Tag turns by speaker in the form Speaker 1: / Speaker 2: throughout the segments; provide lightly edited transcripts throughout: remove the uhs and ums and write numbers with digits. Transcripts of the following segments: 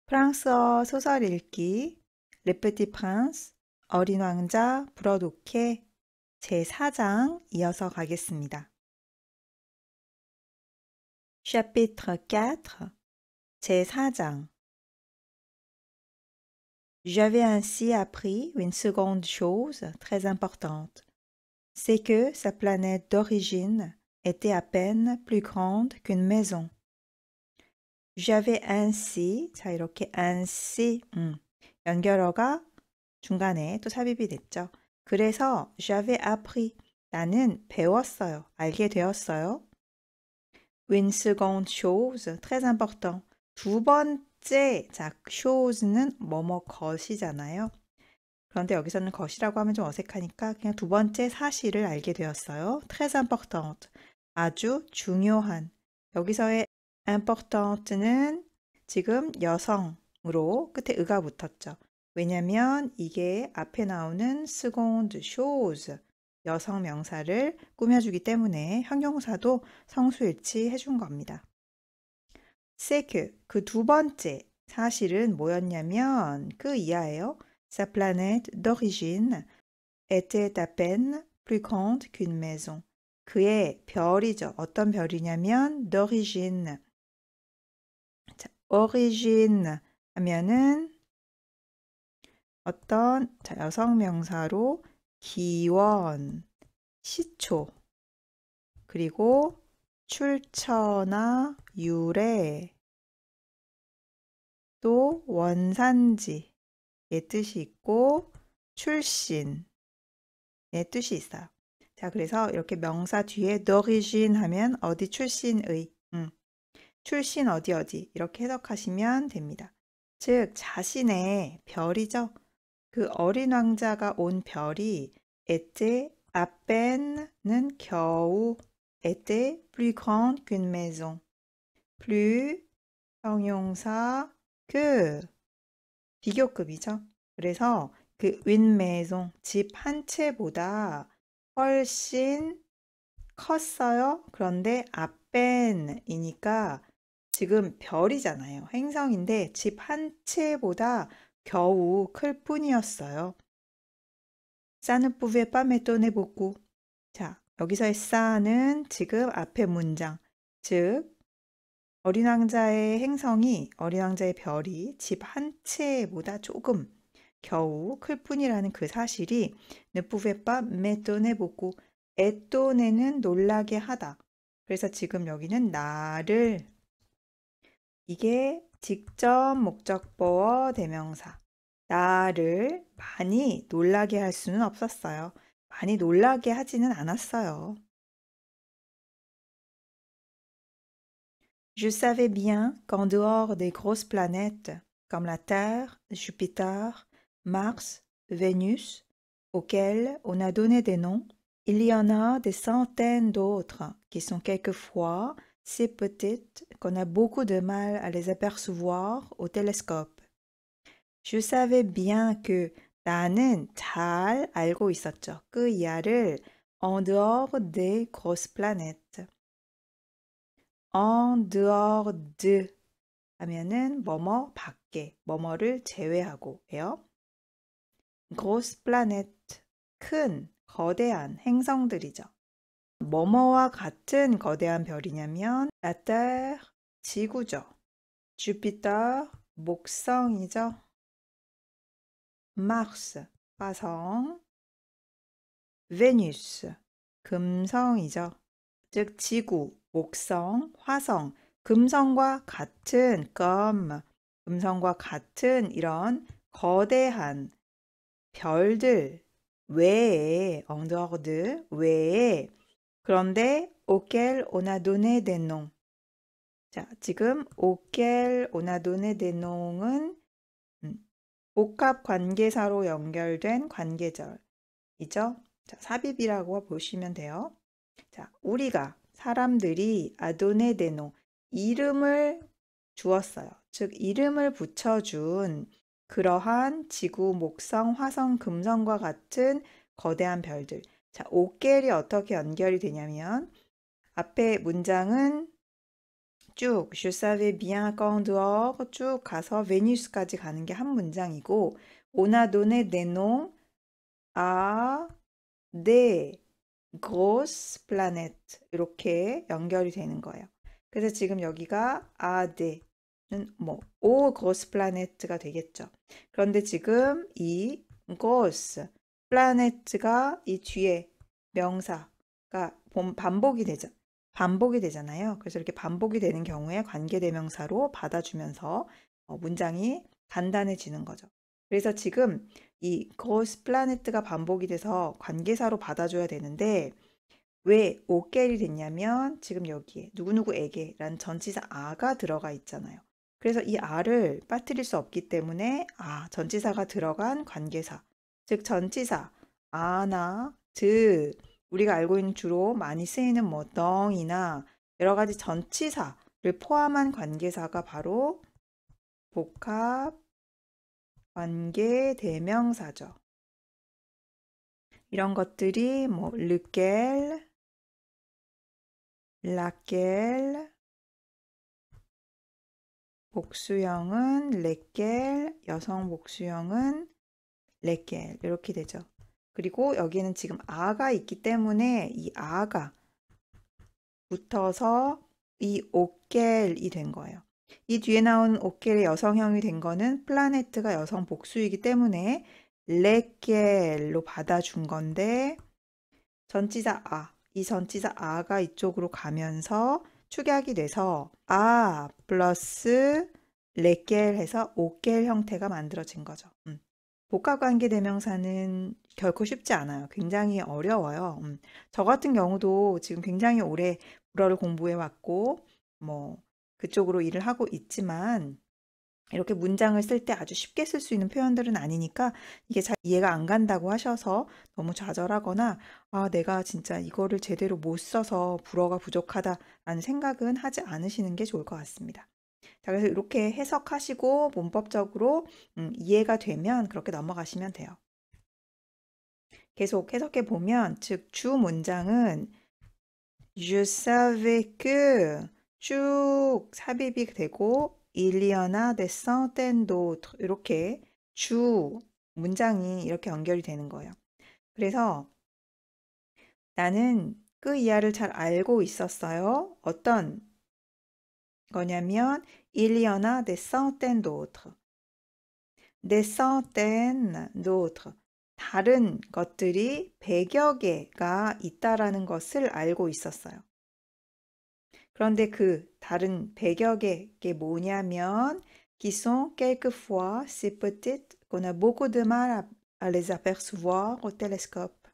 Speaker 1: 프랑스어 소설 읽기 Le Petit Prince 어린 왕자 불어독해 제4장 이어서 가겠습니다. Chapitre 4 제4장 J'avais ainsi appris une seconde chose très importante. C'est que sa planète d'origine était à peine plus grande qu'une maison. J'avais ainsi, 자 이렇게 ainsi, 연결어가 중간에 또 삽입이 됐죠. 그래서 j'avais appris, 나는 배웠어요. 알게 되었어요. Une seconde chose, très important. 두 번째, 자, chose는 뭐뭐 것이잖아요. 그런데 여기서는 것이라고 하면 좀 어색하니까 그냥 두 번째 사실을 알게 되었어요. très importante, 아주 중요한. 여기서의 important는 지금 여성으로 끝에 의가 붙었죠. 왜냐면 이게 앞에 나오는 seconde chose, 여성 명사를 꾸며주기 때문에 형용사도 성수일치 해준 겁니다. c'est que, 그 두 번째 사실은 뭐였냐면 그 이하예요. Sa planète d'origine était à peine plus grande qu'une maison. 그의 별이죠. 어떤 별이냐면 d'origine. 자, origine 하면은 어떤 여성 명사로 기원, 시초, 그리고 출처나 유래, 또 원산지의 뜻이 있고 출신의 뜻이 있어요. 자, 그래서 이렇게 명사 뒤에 d'origine 하면 어디 출신의, 출신 어디 이렇게 해석하시면 됩니다. 즉 자신의 별이죠. 그 어린 왕자가 온 별이 était à pene는 겨우, était plus grande qu'une maison. plus 형용사 그 비교급이죠. 그래서 그 une maison, 집 한 채보다 훨씬 컸어요. 그런데 à pene이니까 지금 별이잖아요. 행성인데 집 한 채보다 겨우 클 뿐이었어요. Ça ne pouvait pas m'étonner beaucoup. 자, 여기서의 싸는 지금 앞에 문장, 즉 어린 왕자의 행성이, 어린 왕자의 별이 집 한 채보다 조금 겨우 클 뿐이라는 그 사실이 ne pouvait pas m'étonner beaucoup. étonner는 놀라게 하다. 그래서 지금 여기는 나를, 이게 직접 목적보어 대명사. 나를 많이 놀라게 할 수는 없었어요. 많이 놀라게 하지는 않았어요. Je savais bien qu'en dehors des grosses planètes comme la Terre, Jupiter, Mars, Vénus, auxquelles on a donné des noms, il y en a des centaines d'autres qui sont quelquefois si petites qu'on a beaucoup de mal à les apercevoir au télescope. Je savais bien que 나는 잘 알고 있었죠. 그 이하를 en dehors des grosses planètes. en dehors de 하면은 뭐뭐 밖에, 뭐뭐를 제외하고예요. grosse planète, 큰, 거대한 행성들이죠. 뭐뭐와 같은 거대한 별이냐면 la Terre, 지구죠. Jupiter, 목성이죠. Mars, 화성, Venus, 금성이죠. 즉 지구, 목성, 화성, 금성과 같은 금성과 같은 이런 거대한 별들 외에, en dehors de, 외에, 그런데 auquel on a donné des noms. 자, 지금 auquel on a donné des noms 은 복합 관계사로 연결된 관계절이죠. 자, 삽입이라고 보시면 돼요. 자, 우리가, 사람들이 a donné des noms, 이름을 주었어요. 즉 이름을 붙여준 그러한 지구, 목성, 화성, 금성과 같은 거대한 별들. 자, auquel이 어떻게 연결이 되냐면 앞에 문장은 쭉 Je savais bien qu'en dehors 쭉 가서 Vénus까지 가는 게 한 문장이고 On a donné des noms à des grosses planètes 이렇게 연결이 되는 거예요. 그래서 지금 여기가 à des는 뭐 aux grosses planètes가 되겠죠. 그런데 지금 이 grosse planètes가 이 뒤에 명사가 반복이 되잖아요. 그래서 이렇게 반복이 되는 경우에 관계대명사로 받아주면서 문장이 단단해지는 거죠. 그래서 지금 이 grosse planètes가 반복이 돼서 관계사로 받아줘야 되는데 왜 오겔이 됐냐면 지금 여기에 누구누구에게라는 전치사 아가 들어가 있잖아요. 그래서 이 아를 빠뜨릴 수 없기 때문에 전치사가 들어간 관계사, 즉 전치사 아나 드 우리가 알고 있는 주로 많이 쓰이는 뭐 덩이나 여러 가지 전치사를 포함한 관계사가 바로 복합 관계 대명사죠. 이런 것들이 뭐 lequel, laquelle, 복수형은 lesquels, 여성 복수형은 lesquelles 이렇게 되죠. 그리고 여기는 지금 아가 있기 때문에 이 아가 붙어서 이 오켈이 된 거예요. 이 뒤에 나온 오켈의 여성형이 된 거는 플라네트가 여성 복수이기 때문에 레켈로 받아준 건데 전치사 이 전치사 아가 이쪽으로 가면서 축약이 돼서 플러스 레켈 해서 오켈 형태가 만들어진 거죠. 복합관계대명사는 결코 쉽지 않아요. 굉장히 어려워요. 저 같은 경우도 지금 굉장히 오래 불어를 공부해 왔고 뭐 그쪽으로 일을 하고 있지만 이렇게 문장을 쓸 때 아주 쉽게 쓸 수 있는 표현들은 아니니까 이게 잘 이해가 안 간다고 하셔서 너무 좌절하거나 내가 진짜 이거를 제대로 못 써서 불어가 부족하다라는 생각은 하지 않으시는 게 좋을 것 같습니다. 자, 그래서 이렇게 해석하시고 문법적으로 이해가 되면 그렇게 넘어가시면 돼요. 계속 해석해 보면 즉 주 문장은 Je savais que 쭉 삽입이 되고 Il y en a des centaines d'autres 이렇게 주 문장이 이렇게 연결이 되는 거예요. 그래서 나는 그 이하를 잘 알고 있었어요. 어떤 거냐면 Il y en a des centaines d'autres. Des centaines d'autres. 다른 것들이 100여 개가 있다라는 것을 알고 있었어요. 그런데 그 다른 100여 개게 뭐냐면 qui sont quelquefois si petites qu'on a beaucoup de mal à les apercevoir au télescope.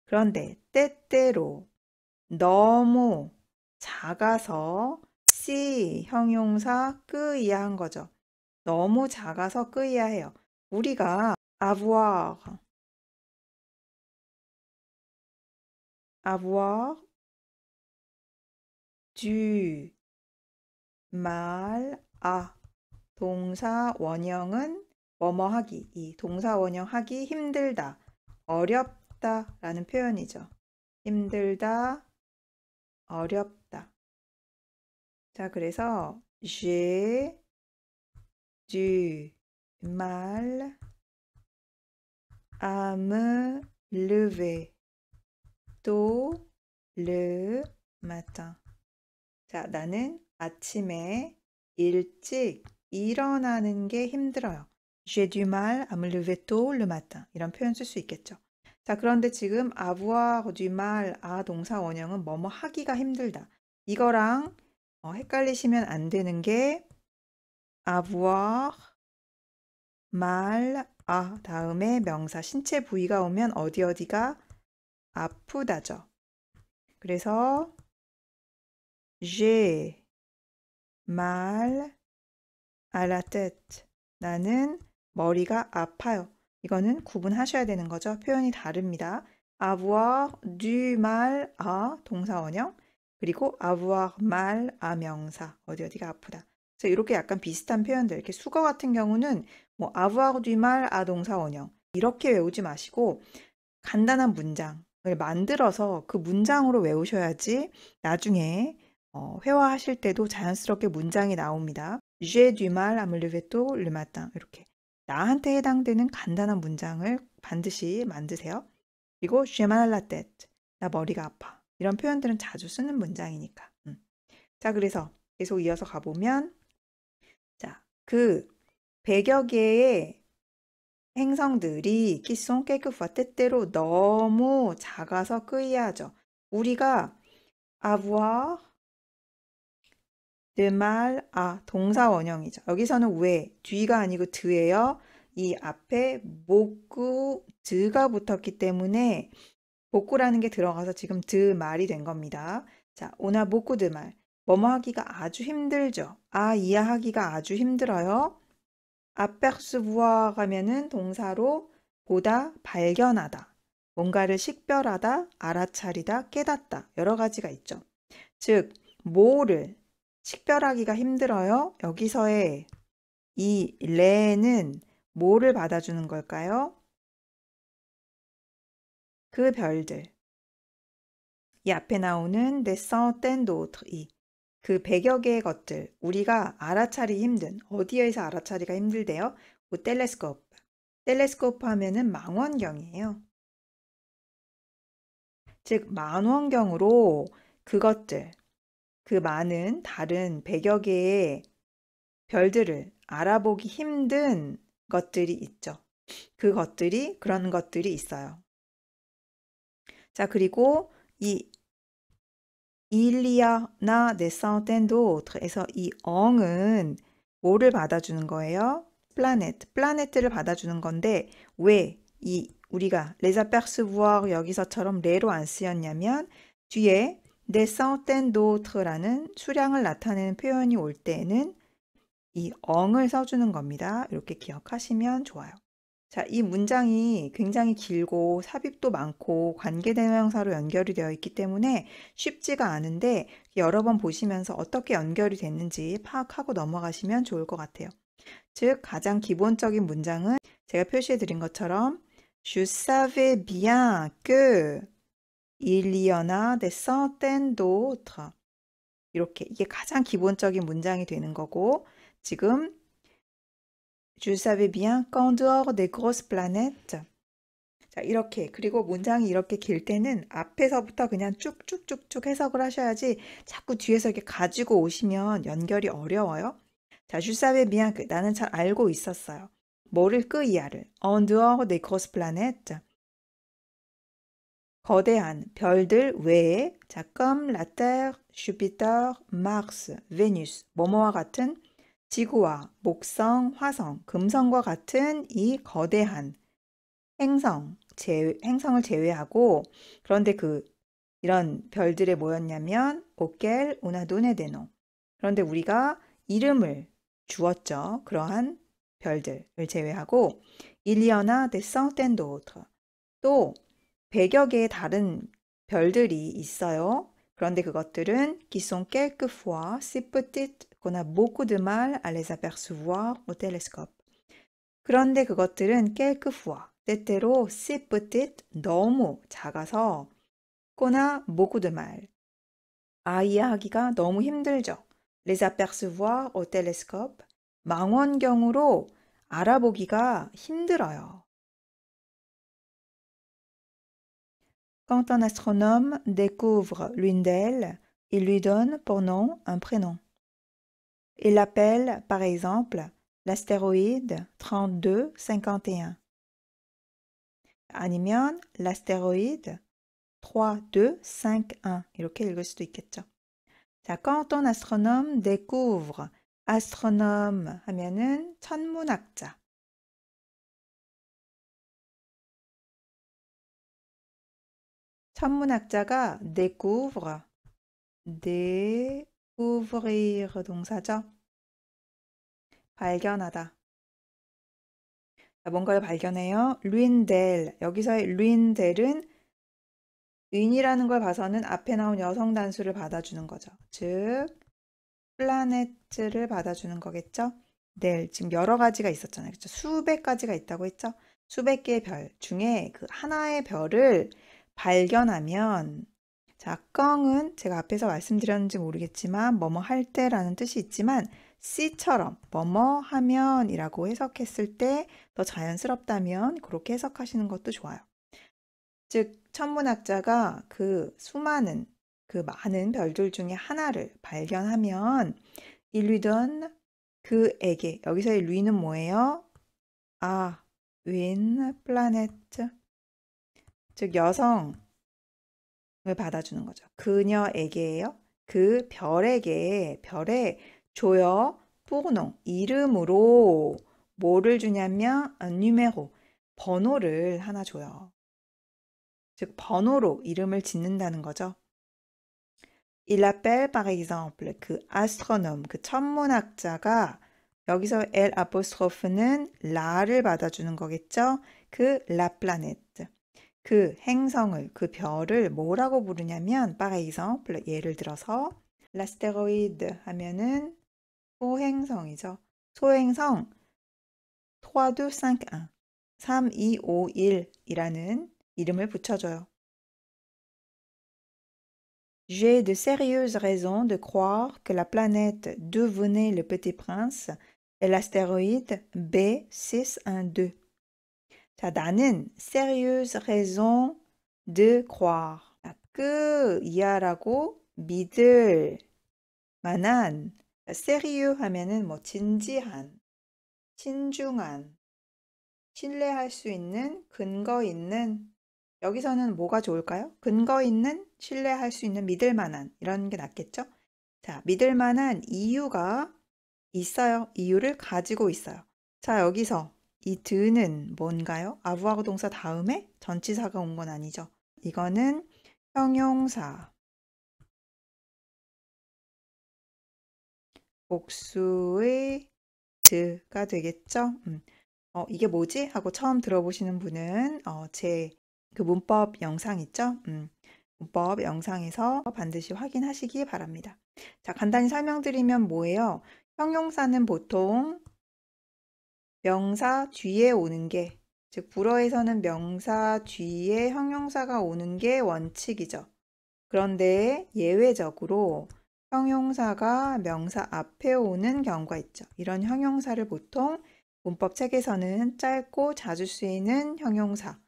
Speaker 1: 그런데 때때로 너무 작아서 si 형용사 끄이야한 거죠. 너무 작아서 끄이야해요. 우리가 avoir du mal à 동사 원형은 뭐뭐 하기 이 동사 원형 하기 힘들다 어렵다 라는 표현이죠. 힘들다 어렵다. 자 그래서 j'ai du mal à me lever tôt le matin. 자, 나는 아침에 일찍 일어나는 게 힘들어요. J'ai du mal à me lever tôt le matin. 이런 표현 쓸 수 있겠죠. 자, 그런데 지금 avoir du mal à 동사 원형은 뭐뭐 하기가 힘들다. 이거랑 헷갈리시면 안 되는 게 avoir mal à 다음에 명사 신체 부위가 오면 어디가 아프다죠. 그래서 j'ai mal à la tête. 나는 머리가 아파요. 이거는 구분하셔야 되는 거죠. 표현이 다릅니다. avoir du mal à 동사 원형 그리고 avoir mal à 명사 어디가 아프다. 그래서 이렇게 약간 비슷한 표현들 이렇게 수거 같은 경우는 뭐 avoir du mal à 동사 원형 이렇게 외우지 마시고 간단한 문장을 만들어서 그 문장으로 외우셔야지 나중에 회화하실 때도 자연스럽게 문장이 나옵니다. J'ai du mal à me lever tôt le matin. 이렇게 나한테 해당되는 간단한 문장을 반드시 만드세요. 그리고 j'ai mal à la tête. 나 머리가 아파. 이런 표현들은 자주 쓰는 문장이니까. 자, 그래서 계속 이어서 가보면 자, 그 100여 개의 행성들이 키송 깨끗와 때때로 너무 작아서 끄이하죠. 우리가 avoir de mal à 동사 원형이죠. 여기서는 왜 뒤가 아니고 드예요. 이 앞에 목구 드가 붙었기 때문에 복구라는 게 들어가서 지금 드 말이 된 겁니다. 자, 오나 목구 드 말. 뭐뭐 하기가 아주 힘들죠. 이해하기가 아주 힘들어요. apercevoir 하면은 동사로 보다, 발견하다, 뭔가를 식별하다, 알아차리다, 깨닫다 여러 가지가 있죠. 즉, 뭐를 식별하기가 힘들어요. 여기서의 이 레는 뭐를 받아주는 걸까요? 그 별들. 이 앞에 나오는 des centaines d'autres, 그 100여 개의 것들, 우리가 알아차리 힘든, 어디에서 알아차리가 힘들대요? 텔레스코프. 텔레스코프 하면은 망원경이에요. 즉, 망원경으로 그것들, 그 많은 다른 100여 개의 별들을 알아보기 힘든 것들이 있죠. 그런 것들이 있어요. 자, 그리고 이 일리아나 네상텐도트에서 이 엉은 뭐를 받아주는 거예요? 플라네트를 받아주는 건데 왜 우리가 레자페르스부어 여기서처럼 레로 안 쓰였냐면 뒤에 네상텐도트라는 수량을 나타내는 표현이 올 때는 이 엉을 써주는 겁니다. 이렇게 기억하시면 좋아요. 자, 이 문장이 굉장히 길고 삽입도 많고 관계대명사로 연결이 되어 있기 때문에 쉽지가 않은데 여러 번 보시면서 어떻게 연결이 됐는지 파악하고 넘어가시면 좋을 것 같아요. 즉, 가장 기본적인 문장은 제가 표시해 드린 것처럼 Je savais bien que il y en a des centaines d'autres. 이렇게 이게 가장 기본적인 문장이 되는 거고 지금 Je savais bien qu'en dehors des grosses planètes. 자, 이렇게. 그리고 문장이 이렇게 길 때는 앞에서부터 그냥 쭉쭉쭉쭉 해석을 하셔야지 자꾸 뒤에서 이렇게 가지고 오시면 연결이 어려워요. 자, Je savais bien que 나는 잘 알고 있었어요. 뭐를 이하를. En dehors des grosses planètes. 거대한 별들 외에 자, comme la Terre, Jupiter, Mars, Vénus, 뭐뭐와 같은 지구와 목성, 화성, 금성과 같은 이 거대한 행성을 제외하고 그런데 이런 별들에 뭐였냐면 auquel on a donné des noms. 그런데 우리가 이름을 주었죠. 그러한 별들을 제외하고 il y en a des centaines d'autres. 또 100여 개의 다른 별들이 있어요. 그런데 그것들은 qui sont quelquefois si petites qu'on a beaucoup de mal à les apercevoir au télescope. 그런데 그것들은 quelquefois, 때때로 si petite, 너무 작아서 qu'on a beaucoup de mal, 이해하기가 너무 힘들죠. les apercevoir au télescope, 망원경으로 알아보기가 힘들어요. Quand un astronome découvre l'une d'elles, il lui donne pour nom un prénom. Il l'appelle, par exemple, l'astéroïde 3251. 아니면 l'astéroïde 3251 이렇게 읽을 수도 있겠죠. 자, quand un astronome découvre, astronome 하면은 천문학자. 천문학자가 découvre, découvrir 동사죠. 발견하다. 자, 뭔가를 발견해요. 륜델. 여기서의 륜델은 윈이라는 걸 봐서는 앞에 나온 여성 단수를 받아주는 거죠. 즉, 플라네트를 받아주는 거겠죠. 델. 지금 여러 가지가 있었잖아요. 그렇죠? 수백 가지가 있다고 했죠. 수백 개의 별 중에 그 하나의 별을 발견하면 자, 껑은 제가 앞에서 말씀드렸는지 모르겠지만 뭐뭐 할 때라는 뜻이 있지만 C처럼 뭐뭐 하면이라고 해석했을 때 더 자연스럽다면 그렇게 해석하시는 것도 좋아요. 즉, 천문학자가 그 수많은 그 많은 별들 중에 하나를 발견하면 일루던 그에게 여기서의 루이는 뭐예요? 아, 윈 플라네트 즉 여성을 받아주는 거죠. 그녀에게예요. 그 별에게 별에 줘요. 뿌노 이름으로 뭐를 주냐면 누메로 번호를 하나 줘요. 즉 번호로 이름을 짓는다는 거죠. Il appelle par exemple 그 astronome 그 천문학자가 여기서 L 아포스트로프는 라를 받아주는 거겠죠. 그 la planète 그 행성을 그 별을 뭐라고 부르냐면 par exemple 예를 들어서 l'astéroïde 하면은 소행성이죠. 소행성 3251 3251이라는 이름을 붙여줘요. J'ai de sérieuses raisons de croire que la planète d'où venait le petit prince est l'astéroïde B612. 자, 나는 sérieuses raisons de croire. 이하라고 믿을 만한 sérieux 하면은 뭐 진지한, 신중한, 신뢰할 수 있는, 근거 있는 여기서는 뭐가 좋을까요? 근거 있는, 신뢰할 수 있는, 믿을 만한 이런 게 낫겠죠? 자, 믿을 만한 이유가 있어요. 이유를 가지고 있어요. 자, 여기서 이 드는 뭔가요? 아부하고 동사 다음에 전치사가 온 건 아니죠. 이거는 형용사, 복수의 드가 되겠죠? 이게 뭐지? 하고 처음 들어보시는 분은 제 그 문법 영상 있죠? 문법 영상에서 반드시 확인하시기 바랍니다. 자, 간단히 설명드리면 뭐예요? 형용사는 보통 명사 뒤에 오는 게, 즉 불어에서는 명사 뒤에 형용사가 오는 게 원칙이죠. 그런데 예외적으로 형용사가 명사 앞에 오는 경우가 있죠. 이런 형용사를 보통 문법 책에서는 짧고 자주 쓰이는 형용사.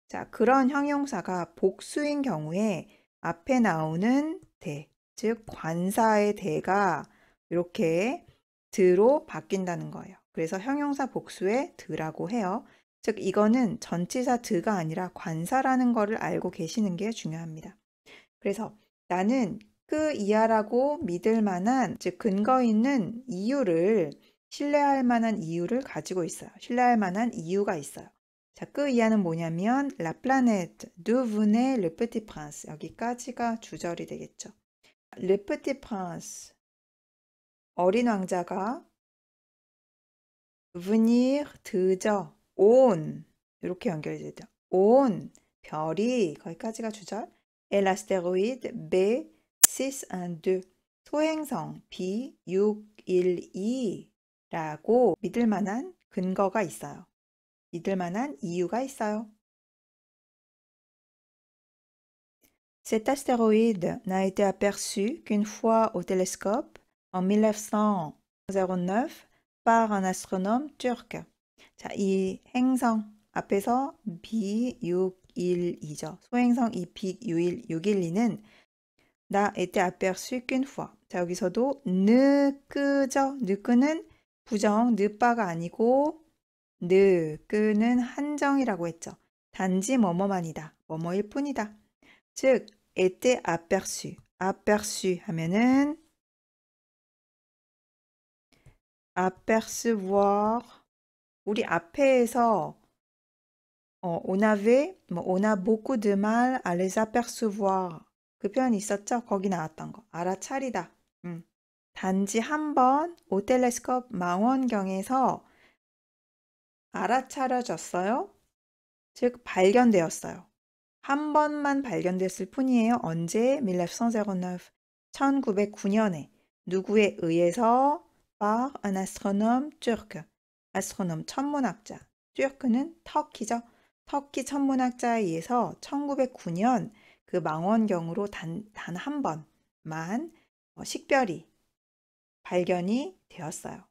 Speaker 1: 자, 그런 형용사가 복수인 경우에 앞에 나오는 대, 즉 관사의 대가 이렇게 드로 바뀐다는 거예요. 그래서 형용사 복수의 드라고 해요. 즉 이거는 전치사 드가 아니라 관사라는 거를 알고 계시는 게 중요합니다. 그래서 나는 그 이하라고 믿을 만한, 즉 근거 있는 이유를, 신뢰할 만한 이유를 가지고 있어요. 신뢰할 만한 이유가 있어요. 자, 그 이하는 뭐냐면 La planète d'où venait le petit prince 여기까지가 주절이 되겠죠. Le petit prince 어린 왕자가 venir 드죠. 온 이렇게 연결이 되죠. 온 별이 거기까지가 주절. Et l'astéroïde B612 소행성 B612라고 믿을 만한 근거가 있어요. 믿을 만한 이유가 있어요. Cet astéroïde n'a été aperçu qu'une fois au télescope en 1909 par un astronome turc. 자, 이 행성 앞에서 B612죠. 소행성 이 B612는 n'a été aperçu qu'une fois. 자, 여기서도 느끄죠. 느끄는 부정, 느빠가 아니고 느끄는 한정이라고 했죠. 단지 뭐뭐만이다. 뭐뭐일 뿐이다. 즉, était aperçu. aperçu 하면은 apercevoir 우리 앞에서 on avait, on a beaucoup de mal à les apercevoir. 그 표현이 있었죠? 거기 나왔던 거. 알아차리다. 단지 한 번 오텔레스컵 망원경에서 알아차려졌어요. 즉 발견되었어요. 한 번만 발견됐을 뿐이에요. 언제? 1909. 1909년에 누구에 의해서 par un astronome turc. 아스트로놈 천문학자. 튜르크는 터키죠. 터키 천문학자에 의해서 1909년 그 망원경으로 단 한 번만 식별이 발견이 되었어요.